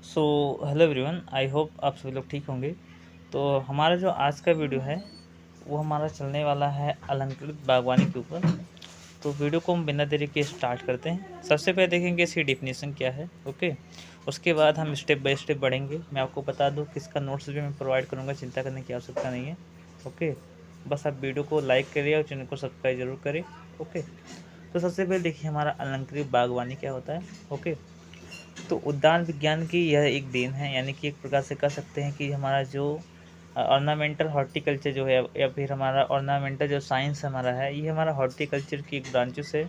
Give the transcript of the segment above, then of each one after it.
So hello everyone, I hope आप सभी लोग ठीक होंगे। तो हमारा जो आज का वीडियो है वो हमारा चलने वाला है अलंकृत बागवानी के ऊपर। तो वीडियो को हम बिना देरी के स्टार्ट करते हैं। सबसे पहले देखेंगे इसकी डेफिनेशन क्या है। ओके, उसके बाद हम स्टेप बाय स्टेप बढ़ेंगे। मैं आपको बता दूं कि इसका नोट्स भी मैं प्रोवाइड करूँगा, चिंता करने की आवश्यकता नहीं है। ओके, बस आप वीडियो को लाइक करिए और चैनल को सब्सक्राइब जरूर करें। ओके, तो सबसे पहले देखिए हमारा अलंकृत बागवानी क्या होता है। ओके, तो उद्यान विज्ञान की यह एक देन है, यानी कि एक प्रकार से कह सकते हैं कि हमारा जो ऑर्नामेंटल हॉर्टिकल्चर जो है या फिर हमारा ऑर्नामेंटल जो साइंस हमारा है, ये हमारा हॉर्टिकल्चर की एक ब्रांचेस है।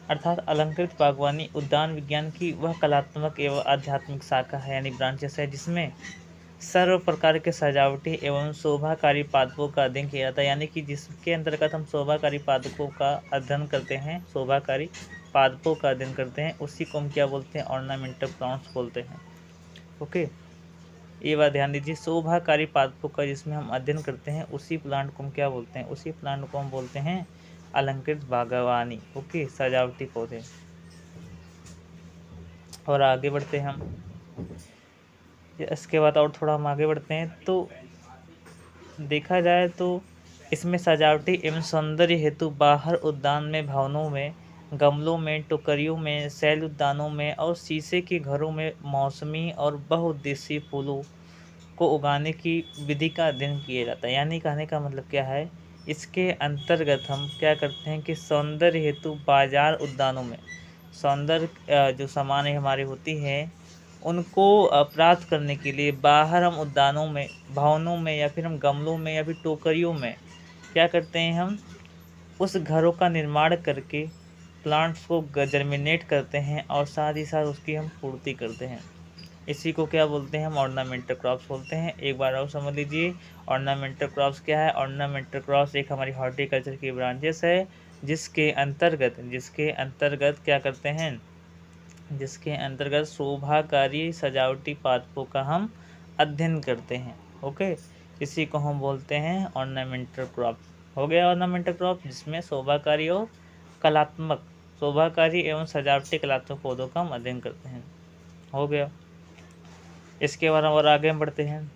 अर्थात अलंकृत बागवानी उद्यान विज्ञान की वह कलात्मक एवं आध्यात्मिक शाखा है, यानी ब्रांचेस है, जिसमें सर्व प्रकार के सजावटी एवं शोभाकारी पादपों का अध्ययन किया जाता है। यानी कि जिसके अंतर्गत हम शोभाकारी पादपों का अध्ययन करते हैं, शोभाकारी पादपों का अध्ययन करते हैं, उसी को हम क्या बोलते हैं, ऑर्नामेंटल प्लांट्स बोलते हैं। ओके, ये बात ध्यान दीजिए, शोभाकारी पादपों का जिसमें हम अध्ययन करते हैं उसी प्लांट को हम क्या बोलते हैं, उसी प्लांट को हम बोलते हैं अलंकृत बागवानी। ओके, सजावटी पौधे। और आगे बढ़ते हैं हम, इसके बाद और थोड़ा हम आगे बढ़ते हैं तो देखा जाए तो इसमें सजावटी एवं सौंदर्य हेतु बाहर उद्यान में, भवनों में, गमलों में, टोकरियों में, शैल उद्यानों में और शीशे के घरों में मौसमी और बहुउद्देशीय फूलों को उगाने की विधि का अध्ययन किया जाता है। यानी कहने का मतलब क्या है, इसके अंतर्गत हम क्या करते हैं कि सौंदर्य हेतु बाजार उद्यानों में सौंदर्य जो सामानें हमारी होती हैं उनको प्राप्त करने के लिए बाहर हम उद्यानों में, भवनों में या फिर हम गमलों में या फिर टोकरियों में क्या करते हैं, हम उस घरों का निर्माण करके प्लांट्स को जर्मिनेट करते हैं और साथ ही साथ उसकी हम पूर्ति करते हैं। इसी को क्या बोलते हैं, हम ऑर्नामेंटल क्रॉप्स बोलते हैं। एक बार और समझ लीजिए, ऑर्नामेंटल क्रॉप्स क्या है। ऑर्नामेंटल क्रॉप्स एक हमारी हॉर्टिकल्चर की ब्रांचेस है, जिसके अंतर्गत क्या करते हैं, जिसके अंतर्गत शोभाकारी सजावटी पादपों का हम अध्ययन करते हैं। ओके, इसी को हम बोलते हैं ऑर्नामेंटल क्रॉप्स। हो गया ऑर्नामेंटल क्रॉप, जिसमें शोभाकारी और कलात्मक, शोभाकारी एवं सजावटी कलात्मक पौधों का हम अध्ययन करते हैं। हो गया, इसके बाद और आगे बढ़ते हैं।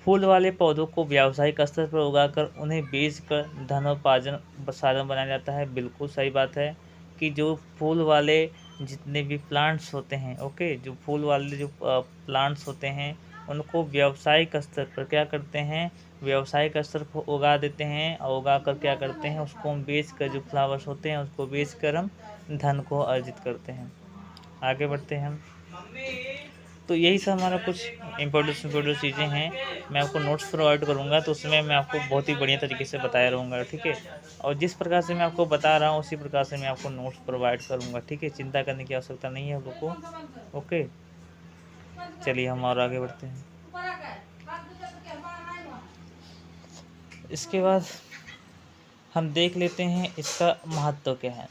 फूल वाले पौधों को व्यावसायिक स्तर पर उगाकर उन्हें बेचकर धनोपार्जन साधन बनाया जाता है। बिल्कुल सही बात है कि जो फूल वाले जितने भी प्लांट्स होते हैं, ओके, जो फूल वाले जो प्लांट्स होते हैं उनको व्यावसायिक स्तर पर क्या करते हैं, व्यावसायिक स्तर पर उगा देते हैं और उगा कर क्या करते हैं, उसको हम बेच कर, जो फ्लावर्स होते हैं उसको बेच कर हम धन को अर्जित करते हैं। आगे बढ़ते हैं हम। तो यही सब हमारा कुछ इम्पोर्टेंट चीज़ें हैं। मैं आपको नोट्स प्रोवाइड करूँगा तो उसमें मैं आपको बहुत ही बढ़िया तरीके से बताया रहूँगा, ठीक है। और जिस प्रकार से मैं आपको बता रहा हूँ उसी प्रकार से मैं आपको नोट्स प्रोवाइड करूँगा, ठीक है। चिंता करने की आवश्यकता नहीं है आप लोग को। ओके, चलिए हम और आगे बढ़ते हैं। इसके बाद हम देख लेते हैं इसका महत्व क्या है।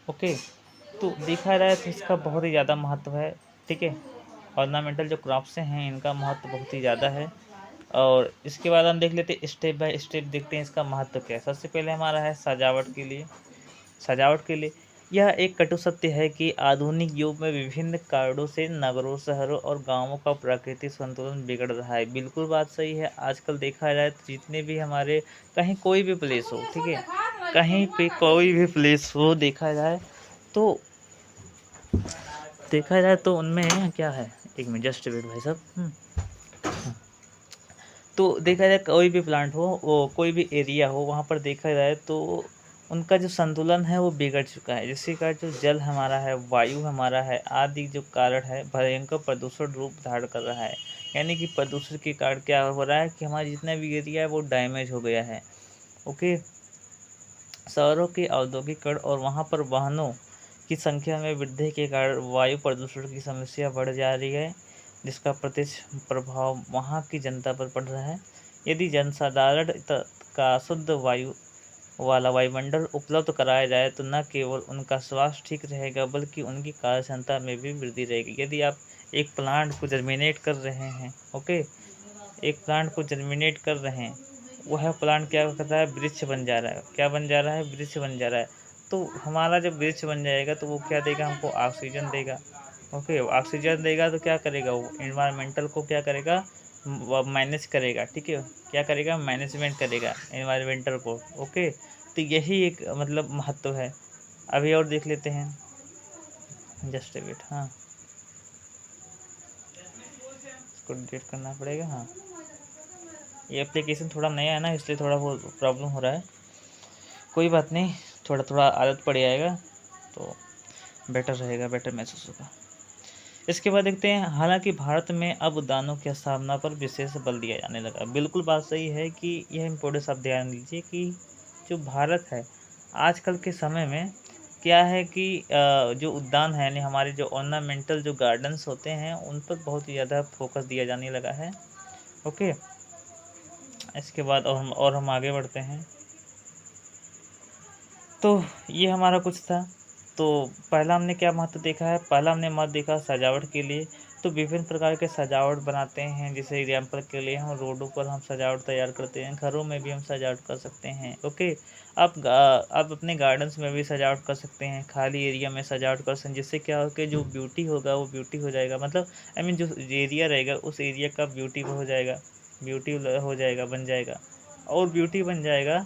ओके, तो देखा जाए तो इसका बहुत ही ज़्यादा महत्व है, ठीक है। ऑर्नामेंटल जो क्रॉप्स हैं इनका महत्व बहुत ही ज़्यादा है। और इसके बाद हम देख लेते हैं, स्टेप बाय स्टेप देखते हैं इसका महत्व क्या है। सबसे पहले हमारा है सजावट के लिए। सजावट के लिए यह एक कटु सत्य है कि आधुनिक युग में विभिन्न कारणों से नगरों, शहरों और गांवों का प्राकृतिक संतुलन बिगड़ रहा है। बिल्कुल बात सही है। आजकल देखा जाए तो जितने भी हमारे कहीं कोई भी प्लेस हो, ठीक है, कहीं पे कोई भी प्लेस हो, देखा जाए तो उनमें क्या है, एक मिनट जस्ट वेट भाई साहब। तो देखा जाए कोई भी प्लांट हो, वो कोई भी एरिया हो, वहाँ पर देखा जाए तो उनका जो संतुलन है वो बिगड़ चुका है। जिसके कारण जो जल हमारा है, वायु हमारा है, आदि जो कारण है भयंकर प्रदूषण रूप धारण कर रहा है। यानी कि प्रदूषण के कारण क्या हो रहा है कि हमारा जितना भी एरिया है वो डैमेज हो गया है। ओके, शहरों के औद्योगिकरण और वहाँ पर वाहनों की संख्या में वृद्धि के कारण वायु प्रदूषण की समस्या बढ़ जा रही है, जिसका प्रत्यक्ष प्रभाव वहाँ की जनता पर पड़ रहा है। यदि जनसाधारण का शुद्ध वायु वाला वायुमंडल उपलब्ध कराया जाए तो न केवल उनका स्वास्थ्य ठीक रहेगा बल्कि उनकी कार्य क्षमता में भी वृद्धि रहेगी। यदि आप एक प्लांट को जर्मिनेट कर रहे हैं, ओके, एक प्लांट को जर्मिनेट कर रहे हैं, वह प्लांट क्या कर रहा है, वृक्ष बन जा रहा है। क्या बन जा रहा है, वृक्ष बन जा रहा है। तो हमारा जब वृक्ष बन जाएगा तो वो क्या देगा, हमको ऑक्सीजन देगा, ओके, ऑक्सीजन देगा तो क्या करेगा वो, एनवायरमेंटल को क्या करेगा, वो मैनेज करेगा, ठीक है, क्या करेगा, मैनेजमेंट करेगा एनवायरमेंटल को। ओके, तो यही एक मतलब महत्व है। अभी और देख लेते हैं, जस्ट वेट, हाँ इसको डिलीट करना पड़ेगा। हाँ, ये एप्लीकेशन थोड़ा नया है ना, इसलिए थोड़ा वो प्रॉब्लम हो रहा है, कोई बात नहीं, थोड़ा थोड़ा आदत पड़ जाएगा तो बेटर रहेगा, बेटर महसूस होगा। इसके बाद देखते हैं, हालांकि भारत में अब उद्यानों की स्थापना पर विशेष बल दिया जाने लगा। बिल्कुल बात सही है कि यह इम्पोर्टेंस आप ध्यान दीजिए कि जो भारत है आजकल के समय में क्या है कि जो उद्यान है, यानी हमारे जो ऑर्नामेंटल जो गार्डन्स होते हैं उन पर बहुत ही ज़्यादा फोकस दिया जाने लगा है। ओके, इसके बाद और हम आगे बढ़ते हैं। तो ये हमारा कुछ था। तो पहला हमने क्या महत्व देखा है, पहला हमने महत्व देखा सजावट के लिए। तो विभिन्न प्रकार के सजावट बनाते हैं, जैसे एग्जाम्पल के लिए हम रोडों पर हम सजावट तैयार करते हैं, घरों में भी हम सजावट कर सकते हैं। ओके, आप अपने गार्डन्स में भी सजावट कर सकते हैं, खाली एरिया में सजावट कर सकते हैं, जिससे क्या हो कि जो ब्यूटी होगा वो ब्यूटी हो जाएगा, मतलब आई मीन जो एरिया रहेगा उस एरिया का ब्यूटी हो जाएगा, ब्यूटी हो जाएगा, बन जाएगा। और ब्यूटी बन जाएगा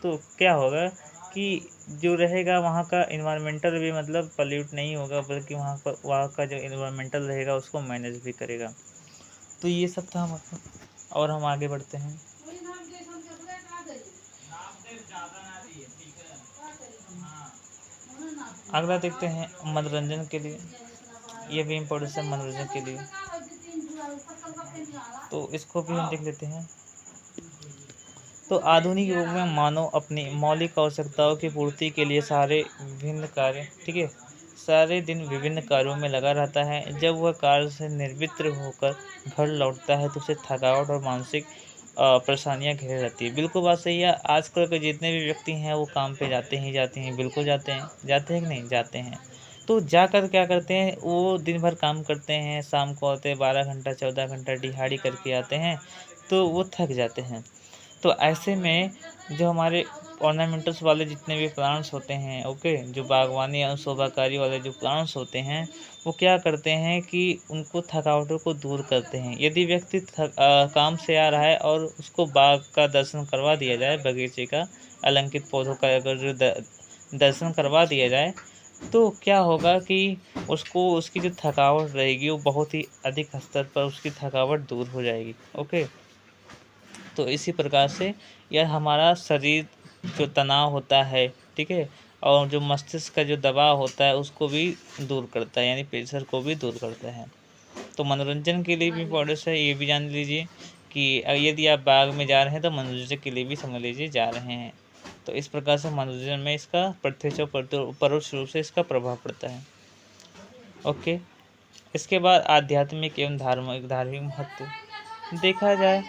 तो क्या होगा कि जो रहेगा वहाँ का इन्वायरमेंटल भी मतलब पॉल्यूट नहीं होगा, बल्कि वहाँ का जो इन्वायरमेंटल रहेगा उसको मैनेज भी करेगा। तो ये सब था मतलब, और हम आगे बढ़ते हैं। अगला देखते हैं मनोरंजन के लिए, ये भी इम्पोर्टेंट है मनोरंजन के लिए, तो इसको भी हम देख लेते हैं। तो आधुनिक युग में मानव अपनी मौलिक आवश्यकताओं की पूर्ति के लिए सारे विभिन्न कार्य, ठीक है, सारे दिन विभिन्न कार्यों में लगा रहता है। जब वह कार्य से निर्वृत्त होकर घर लौटता है तो उसे थकावट और मानसिक परेशानियां घेरे रहती है। बिल्कुल बात सही है, आजकल के जितने भी व्यक्ति हैं वो काम पे जाते हैं, बिल्कुल जाते हैं कि नहीं जाते हैं। तो जाकर क्या करते हैं, वो दिन भर काम करते हैं, शाम को आते हैं, 12 घंटा 14 घंटा दिहाड़ी करके आते हैं, तो वो थक जाते हैं। तो ऐसे में जो हमारे ऑर्नामेंटल्स वाले जितने भी प्लांट्स होते हैं, ओके, जो बागवानी या शोभाकारी वाले जो प्लांट्स होते हैं, वो क्या करते हैं कि उनको थकावटों को दूर करते हैं। यदि व्यक्ति काम से आ रहा है और उसको बाग का दर्शन करवा दिया जाए, बगीचे का अलंकृत पौधों का अगर जो दर्शन करवा दिया जाए, तो क्या होगा कि उसको उसकी जो थकावट रहेगी वो बहुत ही अधिक स्तर पर उसकी थकावट दूर हो जाएगी। ओके, तो इसी प्रकार से यह हमारा शरीर जो तनाव होता है, ठीक है, और जो मस्तिष्क का जो दबाव होता है उसको भी दूर करता है, यानी प्रेशर को भी दूर करता है। तो मनोरंजन के लिए भी इम्पोर्टेंस है, ये भी जान लीजिए कि यदि आप बाग में जा रहे हैं तो मनोरंजन के लिए भी समझ लीजिए जा रहे हैं। तो इस प्रकार से मनोरंजन में इसका प्रत्यक्ष और परोक्ष रूप से इसका प्रभाव पड़ता है। ओके, इसके बाद आध्यात्मिक एवं धार्मिक महत्व देखा जाए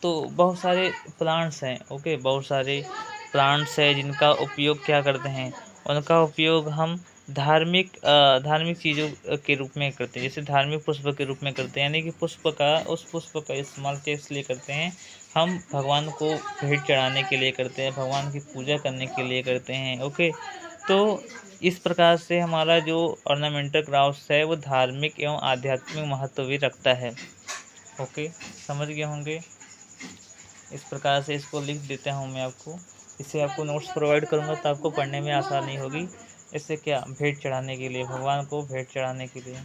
तो बहुत सारे प्लांट्स हैं। ओके, बहुत सारे प्लांट्स हैं जिनका उपयोग क्या करते हैं, उनका उपयोग हम धार्मिक चीज़ों के रूप में करते हैं, जैसे धार्मिक पुष्प के रूप में करते हैं, यानी कि उस पुष्प का इस्तेमाल किस लिए करते हैं, हम भगवान को भेंट चढ़ाने के लिए करते हैं, भगवान की पूजा करने के लिए करते हैं। ओके, तो इस प्रकार से हमारा जो ऑर्नामेंटल क्राफ्ट्स है वो धार्मिक एवं आध्यात्मिक महत्व भी रखता है। ओके, समझ गए होंगे। इस प्रकार से इसको लिख देता हूँ मैं आपको, इससे आपको नोट्स प्रोवाइड करूँगा तो आपको पढ़ने में आसानी होगी। इससे क्या, भेंट चढ़ाने के लिए, भगवान को भेंट चढ़ाने के लिए,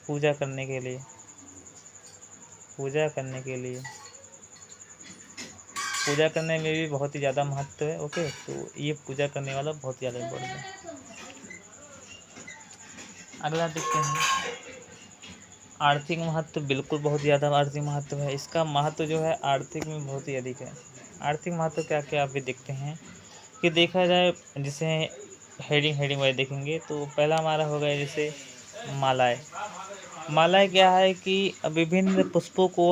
पूजा करने के लिए, पूजा करने के लिए, पूजा करने में भी बहुत ही ज़्यादा महत्व है। ओके, तो ये पूजा करने वाला बहुत ज़्यादा इम्पोर्टेंट है। अगला देखते हैं, आर्थिक महत्व, बिल्कुल बहुत ज़्यादा आर्थिक महत्व है। इसका महत्व जो है आर्थिक में बहुत ही अधिक है। आर्थिक महत्व क्या क्या आप भी देखते हैं कि देखा जाए, जैसे हेडिंग वाइज देखेंगे तो पहला हमारा हो गया जैसे मालाएँ। मालाएँ क्या है कि विभिन्न पुष्पों को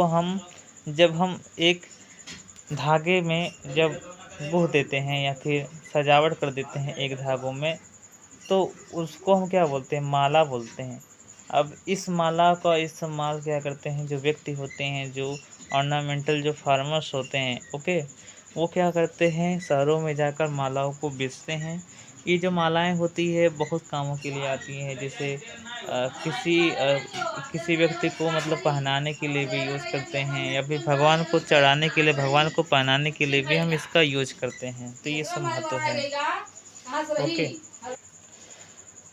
जब हम एक धागे में जब गुह देते हैं या फिर सजावट कर देते हैं एक धागों में, तो उसको हम क्या बोलते हैं, माला बोलते हैं। अब इस माला का इस्तेमाल क्या करते हैं, जो व्यक्ति होते हैं, जो ऑर्नामेंटल जो फार्मर्स होते हैं, ओके, वो क्या करते हैं, शहरों में जाकर मालाओं को बेचते हैं। ये जो मालाएं होती है बहुत कामों के लिए आती हैं, जैसे किसी व्यक्ति को मतलब पहनाने के लिए भी यूज़ करते हैं, या फिर भगवान को चढ़ाने के लिए, भगवान को पहनाने के लिए भी हम इसका यूज करते हैं। तो ये सब महत्व है। ओके,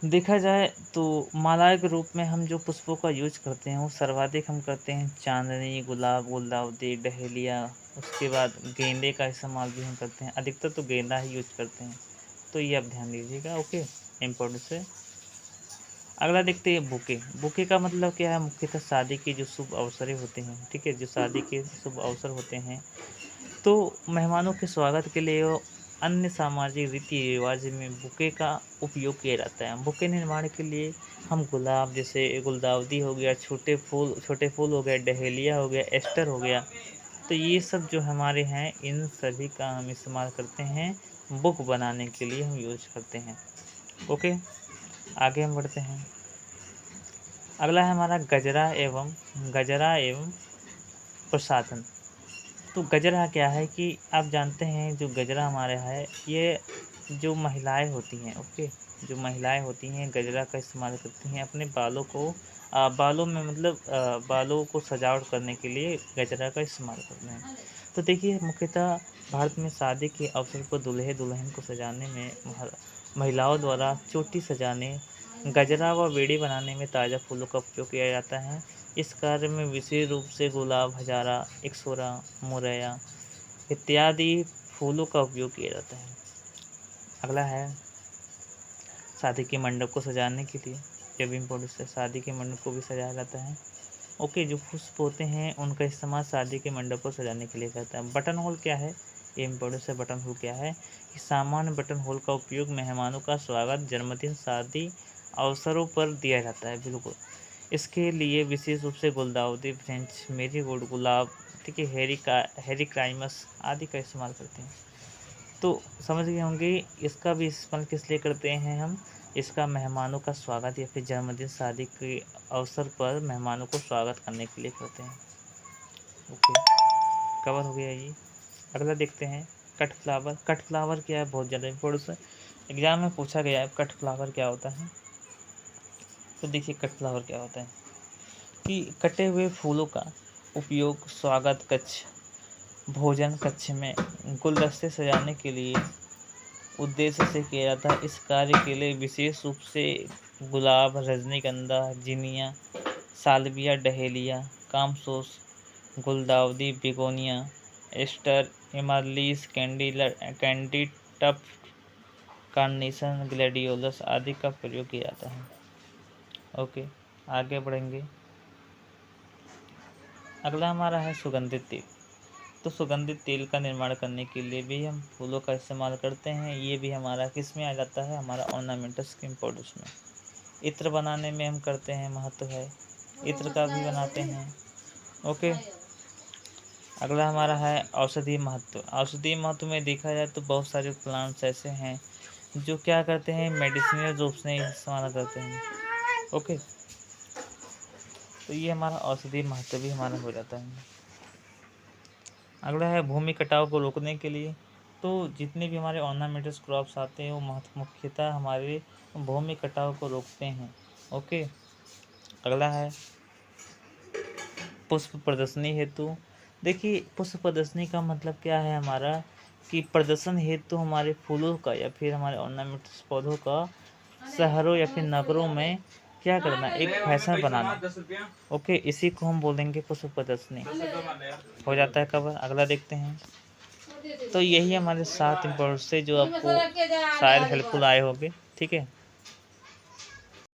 देखा जाए तो माला के रूप में हम जो पुष्पों का यूज करते हैं वो सर्वाधिक हम करते हैं चांदनी, गुलाब, गुलदाउदी, डहेलिया, उसके बाद गेंदे का इस्तेमाल भी हम करते हैं। अधिकतर तो गेंदा ही यूज करते हैं, तो ये आप ध्यान दीजिएगा। ओके, इम्पोर्टेंस है। अगला देखते हैं बुके। बुके का मतलब क्या है? मुख्यतः शादी के जो शुभ अवसरें होते हैं, ठीक है, जो शादी के शुभ अवसर होते हैं, तो मेहमानों के स्वागत के लिए और अन्य सामाजिक रीति रिवाज में बुके का उपयोग किया जाता है। बुके निर्माण के लिए हम गुलाब, जैसे गुलदाउदी हो गया, छोटे फूल हो गए, डहेलिया हो गया, एस्टर हो गया, तो ये सब जो हमारे हैं इन सभी का हम इस्तेमाल करते हैं, बुक बनाने के लिए हम यूज करते हैं। ओके, आगे हम बढ़ते हैं। अगला है हमारा गजरा एवं प्रसाधन। तो गजरा क्या है कि आप जानते हैं जो गजरा हमारे है, ये जो महिलाएं होती हैं, ओके, जो महिलाएं होती हैं गजरा का इस्तेमाल करती हैं अपने बालों में, मतलब बालों को सजावट करने के लिए गजरा का इस्तेमाल करते हैं। तो देखिए, मुख्यतः भारत में शादी के अवसर पर दूल्हे दुल्हन को सजाने में महिलाओं द्वारा चोटी सजाने, गजरा व बेड़ी बनाने में ताज़ा फूलों का उपयोग किया जाता है। इस कार्य में विशेष रूप से गुलाब, हजारा, इक्सोरा, मोरैया इत्यादि फूलों का उपयोग किया जाता है। अगला है शादी के मंडप को सजाने के लिए, ये भी इम्पोर्टेंट है, शादी के मंडप को भी सजाया जाता है। ओके, जो पुष्प होते हैं उनका इस्तेमाल शादी के मंडप को सजाने के लिए करता है। बटन होल क्या है? ये इम्पोर्टेंट है। बटन होल क्या है कि सामान्य बटन होल का उपयोग मेहमानों का स्वागत, जन्मदिन, शादी अवसरों पर दिया जाता है। बिल्कुल, इसके लिए विशेष रूप से गुलदाउदी, फ्रेंच मेरीगोल्ड, गुलाब, ठीक है, हेरिक्राइमस आदि का इस्तेमाल करते हैं। तो समझ गए होंगे इसका भी इस्तेमाल किस लिए करते हैं हम? इसका मेहमानों का स्वागत या फिर जन्मदिन, शादी के अवसर पर मेहमानों को स्वागत करने के लिए करते हैं। ओके, कवर हो गया ये। अगला देखते हैं कट फ्लावर। कट फ्लावर क्या है? बहुत ज़्यादा इम्पोर्टेंट है, एग्जाम में पूछा गया है कट फ्लावर क्या होता है। तो देखिए, कट फ्लावर क्या होता है कि कटे हुए फूलों का उपयोग स्वागत कक्ष, भोजन कक्ष में गुलदस्ते सजाने के लिए उद्देश्य से किया जाता है। इस कार्य के लिए विशेष रूप से गुलाब, रजनीगंधा, जिनिया, साल्विया, डहेलिया, कामसोस, गुलदाउदी, begonia, aster, amaryllis, candytuft, carnation, gladiolus आदि का प्रयोग किया जाता है। ओके, आगे बढ़ेंगे। अगला हमारा है सुगंधित तेल। तो सुगंधित तेल का निर्माण करने के लिए भी हम फूलों का इस्तेमाल करते हैं। ये भी हमारा किस में आ जाता है? हमारा ऑर्नामेंटल्स के इम्पोर्टेंस में। इत्र बनाने में हम करते हैं, महत्व है, इत्र का भी बनाते हैं। ओके, अगला हमारा है औषधीय महत्व। औषधीय महत्व में देखा जाए तो बहुत सारे प्लांट्स ऐसे हैं जो क्या करते हैं, मेडिसिनल रूप से इस्तेमाल करते हैं। ओके, तो ये हमारा औषधीय महत्व भी हमारा हो जाता है। अगला है भूमि कटाव को रोकने के लिए। तो जितने भी हमारे ऑर्नामेंटल्स क्रॉप्स आते हैं वो मुख्यतः हमारे भूमि कटाव को रोकते हैं। ओके, अगला है पुष्प प्रदर्शनी हेतु। देखिए, पुष्प प्रदर्शनी का मतलब क्या है हमारा कि प्रदर्शन हेतु हमारे फूलों का या फिर हमारे ऑर्नामेंटल्स पौधों का शहरों या फिर नगरों में क्या करना, एक फैशन बनाना। ओके, इसी को हम बोलेंगे पुष्प प्रदर्शनी। हो जाता है कवर। अगला देखते हैं। तो यही हमारे 7 इम्पोर्टेंट से जो आपको शायद हेल्पफुल आए होंगे। ठीक है।